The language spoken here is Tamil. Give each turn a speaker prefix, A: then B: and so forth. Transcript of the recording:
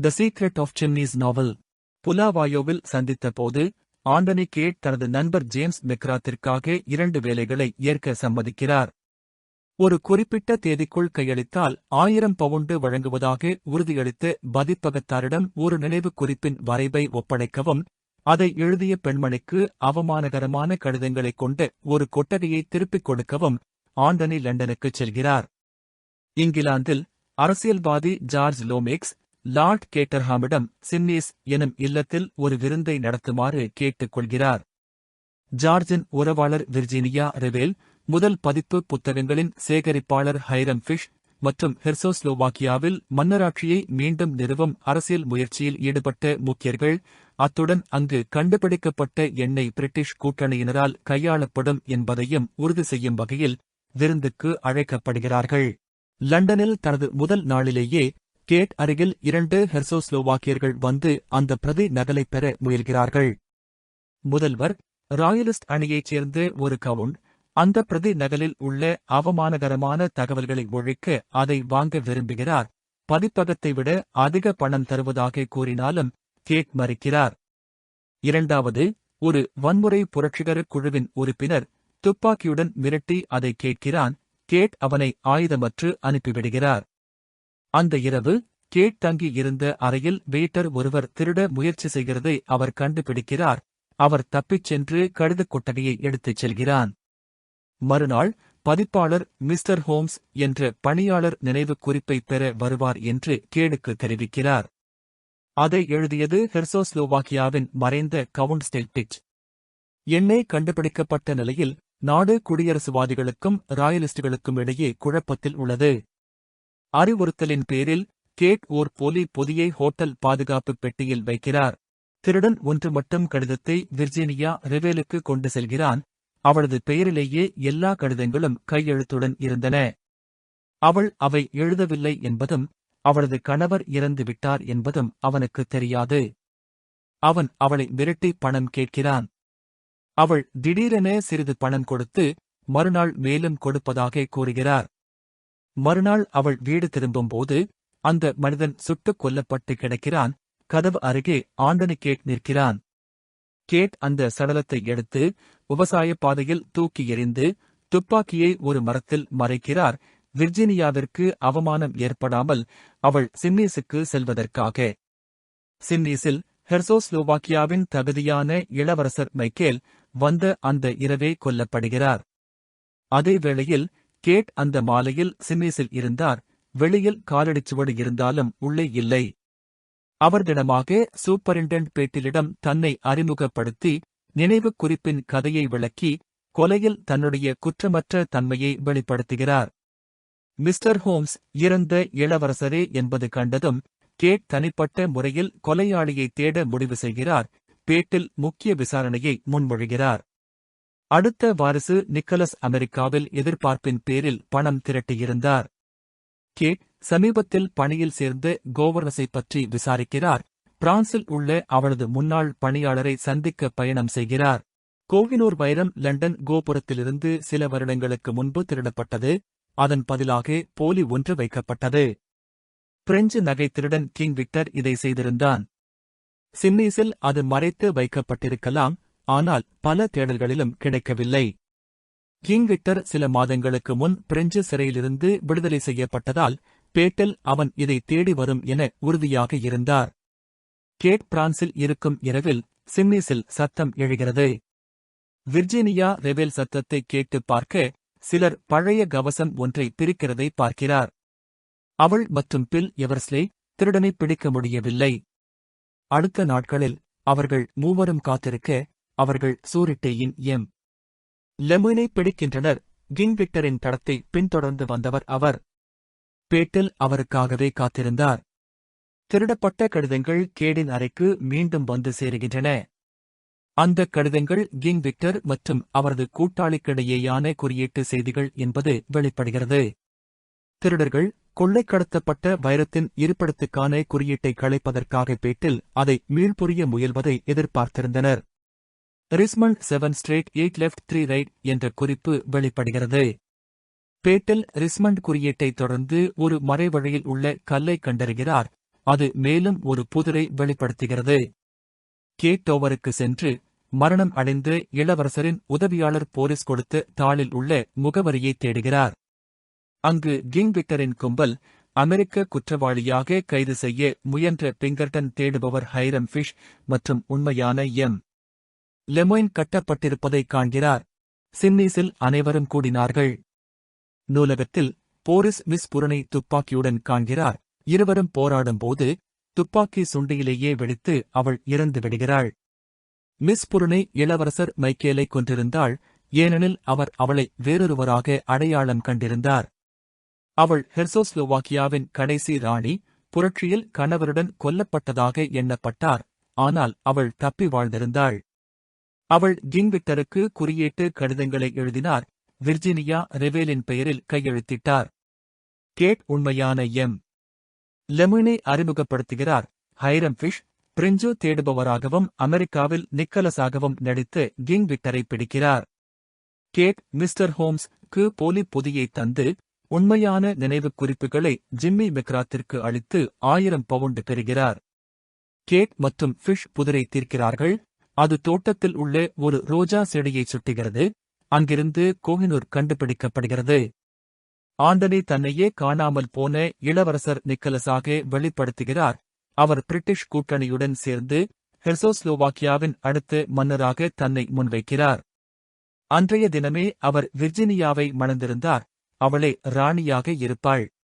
A: தி சீக்ரெட் ஆஃப் சிம்னீஸ் நாவல். புலாவாயோவில் சந்தித்த போது ஆண்டனி கேட் தனது நண்பர் ஜேம்ஸ் மெக்ராத்திற்காக 2 வேலைகளை ஏற்க சம்மதிக்கிறார். ஒரு குறிப்பிட்ட தேதிக்குள் கையளித்தால் 1000 பவுண்டு வழங்குவதாக உறுதியளித்த பதிப்பகத்தாரிடம் ஒரு நினைவு குறிப்பின் வரைவை ஒப்படைக்கவும், அதை எழுதிய பெண்மணிக்கு அவமானகரமான கடிதங்களைக் கொண்ட ஒரு கொட்டகையை திருப்பிக் கொடுக்கவும் ஆண்டனி லண்டனுக்குச் செல்கிறார். இங்கிலாந்தில் அரசியல்வாதி ஜார்ஜ் லோமேக்ஸ் லார்ட் கேட்டர்ஹாமிடம் சிம்னீஸ் எனும் இல்லத்தில் ஒரு விருந்தை நடத்துமாறு கேட்டுக் கொள்கிறார். ஜார்ஜின் உறவாளர் விர்ஜீனியா ரெவேல், முதல் பதிப்பு புத்தகங்களின் சேகரிப்பாளர் ஹைரம் ஃபிஷ் மற்றும் ஹெர்சோஸ்லோவாக்கியாவில் மன்னராட்சியை மீண்டும் நிறுவும் அரசியல் முயற்சியில் ஈடுபட்ட முக்கியர்கள், அத்துடன் அங்கு கண்டுபிடிக்கப்பட்ட எண்ணெய் பிரிட்டிஷ் கூட்டணியினரால் கையாளப்படும் என்பதையும் உறுதி செய்யும் வகையில் விருந்துக்கு அழைக்கப்படுகிறார்கள். லண்டனில் தனது முதல் நாளிலேயே கேட் அருகில் 2 ஹெர்சோஸ்லோவாக்கியர்கள் வந்து அந்த பிரதி நகலை பெற முயல்கிறார்கள். முதல்வர் ராயலிஸ்ட் அணியைச் சேர்ந்த ஒரு கவுண்ட் அந்த பிரதி நகலில் உள்ள அவமானகரமான தகவல்களை ஒழிக்க அதை வாங்க விரும்புகிறார். பதிப்பகத்தை விட அதிக பணம் தருவதாக கூறினாலும் கேட் மறுக்கிறார். இரண்டாவது, ஒரு வன்முறை புரட்சிகர குழுவின் உறுப்பினர் துப்பாக்கியுடன் மிரட்டி அதை கேட்கிறான். கேட் அவனை ஆயுதமற்று அனுப்பிவிடுகிறார். அந்த இரவு கேட் தங்கி இருந்த அறையில் வெயிட்டர் ஒருவர் திருட முயற்சி செய்கிறதை அவர் கண்டுபிடிக்கிறார். அவர் தப்பிச் சென்று கடிதக் கொட்டகையை எடுத்துச் செல்கிறான். மறுநாள் பதிப்பாளர் மிஸ்டர் ஹோம்ஸ் என்ற பணியாளர் நினைவு குறிப்பை பெற வருவார் என்று கேடுக்கு தெரிவிக்கிறார். அதை எழுதியது ஹெர்சோஸ்லோவாக்கியாவின் மறைந்த கவுண்ட் ஸ்டெல்டிச். எண்ணெய் கண்டுபிடிக்கப்பட்ட நிலையில் நாடு குடியரசுவாதிகளுக்கும் ராயலிஸ்டுகளுக்கும் இடையே குழப்பத்தில் உள்ளது. அறிவுறுத்தலின் பேரில் கேட் ஓர் போலி பொதியை ஹோட்டல் பாதுகாப்பு பெட்டியில் வைக்கிறார். திருடன் ஒன்று மட்டும் கடிதத்தை விர்ஜீனியா ரெவேலுக்கு கொண்டு செல்கிறான். அவளது பெயரிலேயே எல்லா கடிதங்களும் கையெழுத்துடன் இருந்தன. அவள் அவை எழுதவில்லை என்பதும் அவளது கணவர் இறந்து விட்டார் என்பதும் அவனுக்கு தெரியாது. அவன் அவளை மிரட்டி பணம் கேட்கிறான். அவள் திடீரென சிறிது பணம் கொடுத்து மறுநாள் மேலும் கொடுப்பதாக கூறுகிறார். மறுநாள் அவள் வீடு திரும்பும்போது அந்த மனிதன் சுட்டுக் கொல்லப்பட்டு கிடக்கிறான். கதவு அருகே ஆண்டனி கேட் நிற்கிறான். கேட் அந்த சடலத்தை எடுத்து விவசாய பாதையில் தூக்கி எறிந்து துப்பாக்கியை ஒரு மரத்தில் மறைக்கிறார். விர்ஜீனியாவிற்கு அவமானம் ஏற்படாமல் அவள் சிம்னீஸுக்கு செல்வதற்காக. சிம்னீஸில் ஹெர்சோஸ்லோவாக்கியாவின் தகுதியான இளவரசர் மைக்கேல் வந்த அந்த இரவே கொல்லப்படுகிறார். அதே வேளையில் கேட் அந்த மாலையில் சிம்னீஸில் இருந்தார். வெளியில் காலடிச்சுவடு இருந்தாலும் உள்ளே இல்லை. அவர் தினமாக சூப்பரிண்டென்ட் பேட்டிலிடம் தன்னை அறிமுகப்படுத்தி நினைவு குறிப்பின் கதையை விளக்கி கொலையில் தன்னுடைய குற்றமற்ற தன்மையை வெளிப்படுத்துகிறார். மிஸ்டர் ஹோம்ஸ் இறந்த இளவரசரே என்பது கண்டதும் கேட் தனிப்பட்ட முறையில் கொலையாளியை தேட முடிவு செய்கிறார். பேட்டில் முக்கிய விசாரணையை முன்மொழிகிறார். அடுத்த வாரிசு நிக்கலஸ் அமெரிக்காவில் எதிர்பார்ப்பின் பேரில் பணம் திரட்டியிருந்தார். கேட் சமீபத்தில் பணியில் சேர்ந்த கோவர்னஸை பற்றி விசாரிக்கிறார். பிரான்சில் உள்ள அவளது முன்னாள் பணியாளரை சந்திக்க பயணம் செய்கிறார். கோஹினூர் வைரம் லண்டன் கோபுரத்திலிருந்து சில வருடங்களுக்கு முன்பு திருடப்பட்டது. அதன் பதிலாக போலி ஒன்று வைக்கப்பட்டது. பிரெஞ்சு நகை திருடன் கிங் விக்டர் இதை செய்திருந்தான். சிம்னீஸில் அது மறைத்து வைக்கப்பட்டிருக்கலாம், ஆனால் பல தேடல்களிலும் கிடைக்கவில்லை. கிங் விக்டர் சில மாதங்களுக்கு முன் பிரெஞ்சு சிறையிலிருந்து விடுதலை செய்யப்பட்டதால் பேட்டில் அவன் இதை தேடி வரும் என உறுதியாக இருந்தார். கேட் பிரான்சில் இருக்கும் இரவில் சிம்னீஸில் சத்தம் எழுகிறது. விர்ஜீனியா ரெவேல் சத்தத்தை கேட்டு பார்க்க சிலர் பழைய கவசம் ஒன்றை பிரிக்கிறதை பார்க்கிறார். அவள் மற்றும் பில் எவர்ஸ்லே திருடனை பிடிக்க முடியவில்லை. அடுத்த நாட்களில் அவர்கள் மூவரும் காத்திருக்க அவர்கள் சூரிட்டேயின் எம். லெமுனை பிடிக்கின்றனர். கிங் விக்டரின் தடத்தை பின்தொடர்ந்து வந்தவர் அவர். பேட்டில் அவருக்காகவே காத்திருந்தார். திருடப்பட்ட கடிதங்கள் கேடின் அறைக்கு மீண்டும் வந்து சேருகின்றன. அந்த கடிதங்கள் கிங் விக்டர் மற்றும் அவரது கூட்டாளிக்கிடையேயான குறியீட்டு செய்திகள் என்பது வெளிப்படுகிறது. திருடர்கள் கொள்ளை கடத்தப்பட்ட வைரத்தின் இருப்பிடத்துக்கான குறியீட்டை களைப்பதற்காக பேட்டில் அதை மீள்புரிய முயல்வதை எதிர்பார்த்திருந்தனர். ரிஸ்மண்ட் 7 ஸ்ட்ரெயிட் 8 லெஃப்ட் 3 ரைட் என்ற குறிப்பு வெளிப்படுகிறது. பேட்டில் ரிஸ்மண்ட் குறியீட்டை தொடர்ந்து ஒரு மறைவழியில் உள்ள கல்லை கண்டறிகிறார். அது மேலும் ஒரு புதிரை வெளிப்படுத்துகிறது. கேட் டோவருக்கு சென்று மரணம் அடைந்த இளவரசரின் உதவியாளர் போரிஸ் கொடுத்த தாளில் உள்ள முகவரியை தேடுகிறார். அங்கு கிங்விக்டரின் கும்பல் அமெரிக்க குற்றவாளியாக கைது செய்ய முயன்ற பிங்கர்டன் தேடுபவர் ஹைரம் ஃபிஷ் மற்றும் உண்மையான எம். லெமொய்ன் கட்டப்பட்டிருப்பதைக் காண்கிறார். சின்னீஸில் அனைவரும் கூடினார்கள். நூலகத்தில் போரிஸ் மிஸ் புரனை துப்பாக்கியுடன் காண்கிறார். இருவரும் போராடும்போது துப்பாக்கி சுண்டியிலேயே வெடித்து அவள் இறந்து விடுகிறாள். மிஸ் புருனை இளவரசர் மைக்கேலை கொன்றிருந்தாள், ஏனெனில் அவர் அவளை வேறொருவராக அடையாளம் கண்டிருந்தார். அவள் ஹெர்சோஸ்லோவாக்கியாவின் கடைசி ராணி, புரட்சியில் கணவருடன் கொல்லப்பட்டதாக எண்ணப்பட்டார், ஆனால் அவள் தப்பி வாழ்ந்திருந்தாள். அவள் கிங்விக்டருக்கு குறியீட்டு கடிதங்களை எழுதினார், விர்ஜீனியா ரெவேலின் பெயரில் கையெழுத்திட்டார். கேட் உண்மையான எம். லெமொய்னை அறிமுகப்படுத்துகிறார். ஹைரம் ஃபிஷ் பிரிஞ்சு தேடுபவராகவும் அமெரிக்காவில் நிக்கலஸாகவும் நடித்து கிங்விக்டரை பிடிக்கிறார். கேட் மிஸ்டர் ஹோம்ஸ்-க்கு போலி பொதியை தந்து உண்மையான நினைவுக் குறிப்புகளை ஜிம்மி மெக்ராத்திற்கு அளித்து 1000 பவுண்டு பெறுகிறார். கேட் மற்றும் ஃபிஷ் புதிரை தீர்க்கிறார்கள். அது தோட்டத்தில் உள்ள ஒரு ரோஜா செடியை சுட்டுகிறது. அங்கிருந்து கோஹினூர் கண்டுபிடிக்கப்படுகிறது. ஆண்டனி தன்னையே காணாமல் போன இளவரசர் நிக்கலஸாக வெளிப்படுத்துகிறார். அவர் பிரிட்டிஷ் கூட்டணியுடன் சேர்ந்து ஹெர்சோஸ்லோவாக்கியாவின் அடுத்த மன்னராக தன்னை முன்வைக்கிறார். அன்றைய தினமே அவர் விர்ஜீனியாவை மணந்திருந்தார். அவளே ராணியாக இருப்பாள்.